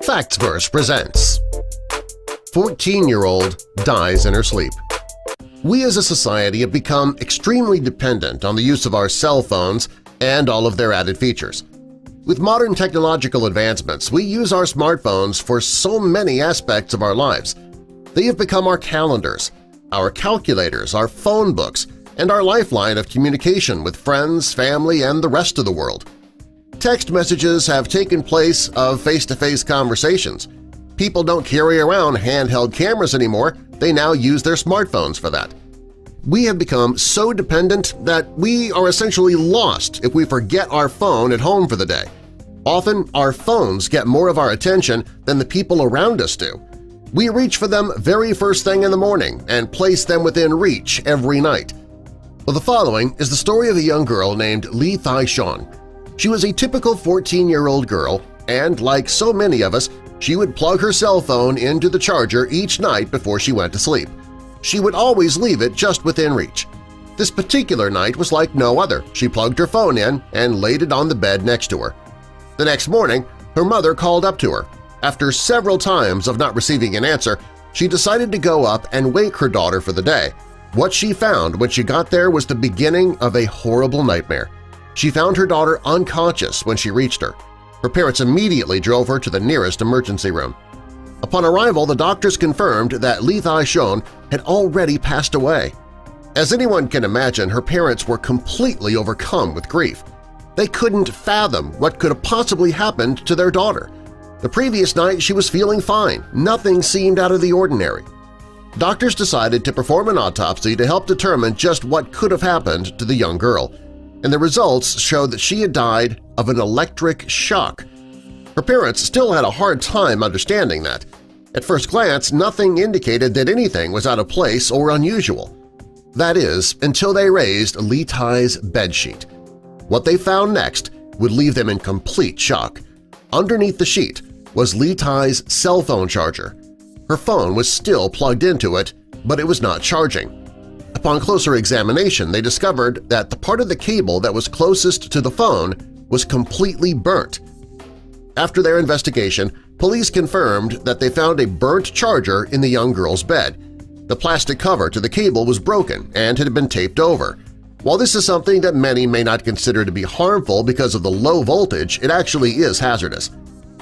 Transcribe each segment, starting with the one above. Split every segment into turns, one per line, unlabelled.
Factsverse presents 14-year-old dies in her sleep. We as a society have become extremely dependent on the use of our cell phones and all of their added features. With modern technological advancements, we use our smartphones for so many aspects of our lives. They have become our calendars, our calculators, our phone books, and our lifeline of communication with friends, family, and the rest of the world. Text messages have taken place of face-to-face conversations. People don't carry around handheld cameras anymore, they now use their smartphones for that. We have become so dependent that we are essentially lost if we forget our phone at home for the day. Often, our phones get more of our attention than the people around us do. We reach for them very first thing in the morning and place them within reach every night. Well, the following is the story of a young girl named Lee Thai-Shon. She was a typical 14-year-old girl, and like so many of us, she would plug her cell phone into the charger each night before she went to sleep. She would always leave it just within reach. This particular night was like no other. She plugged her phone in and laid it on the bed next to her. The next morning, her mother called up to her. After several times of not receiving an answer, she decided to go up and wake her daughter for the day. What she found when she got there was the beginning of a horrible nightmare. She found her daughter unconscious when she reached her. Her parents immediately drove her to the nearest emergency room. Upon arrival, the doctors confirmed that Lee Thai-Shon had already passed away. As anyone can imagine, her parents were completely overcome with grief. They couldn't fathom what could have possibly happened to their daughter. The previous night she was feeling fine. Nothing seemed out of the ordinary. Doctors decided to perform an autopsy to help determine just what could have happened to the young girl, and the results showed that she had died of an electric shock. Her parents still had a hard time understanding that. At first glance, nothing indicated that anything was out of place or unusual. That is, until they raised Lee Thai's bedsheet. What they found next would leave them in complete shock. Underneath the sheet was Lee Thai's cell phone charger. Her phone was still plugged into it, but it was not charging. Upon closer examination, they discovered that the part of the cable that was closest to the phone was completely burnt. After their investigation, police confirmed that they found a burnt charger in the young girl's bed. The plastic cover to the cable was broken and had been taped over. While this is something that many may not consider to be harmful because of the low voltage, it actually is hazardous.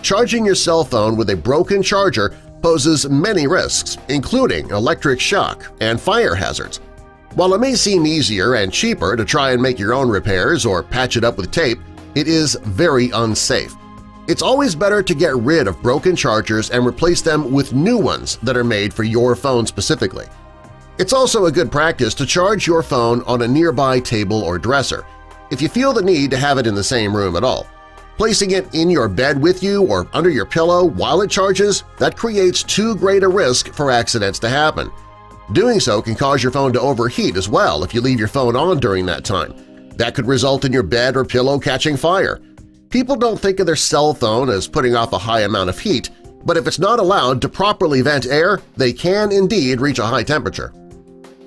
Charging your cell phone with a broken charger poses many risks, including electric shock and fire hazards. While it may seem easier and cheaper to try and make your own repairs or patch it up with tape, it is very unsafe. It's always better to get rid of broken chargers and replace them with new ones that are made for your phone specifically. It's also a good practice to charge your phone on a nearby table or dresser, if you feel the need to have it in the same room at all. Placing it in your bed with you or under your pillow while it charges, that creates too great a risk for accidents to happen. Doing so can cause your phone to overheat as well if you leave your phone on during that time. That could result in your bed or pillow catching fire. People don't think of their cell phone as putting off a high amount of heat, but if it's not allowed to properly vent air, they can indeed reach a high temperature.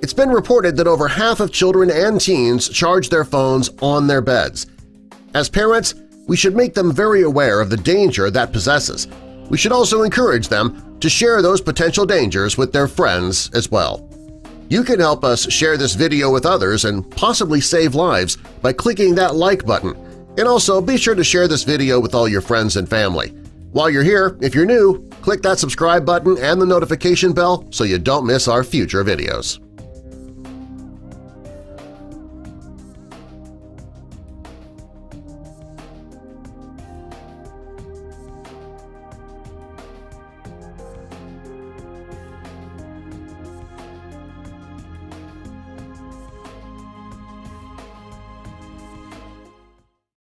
It's been reported that over half of children and teens charge their phones on their beds. As parents, we should make them very aware of the danger that possesses. We should also encourage them to share those potential dangers with their friends as well. You can help us share this video with others and possibly save lives by clicking that like button. And also be sure to share this video with all your friends and family. While you're here, if you're new, click that subscribe button and the notification bell so you don't miss our future videos.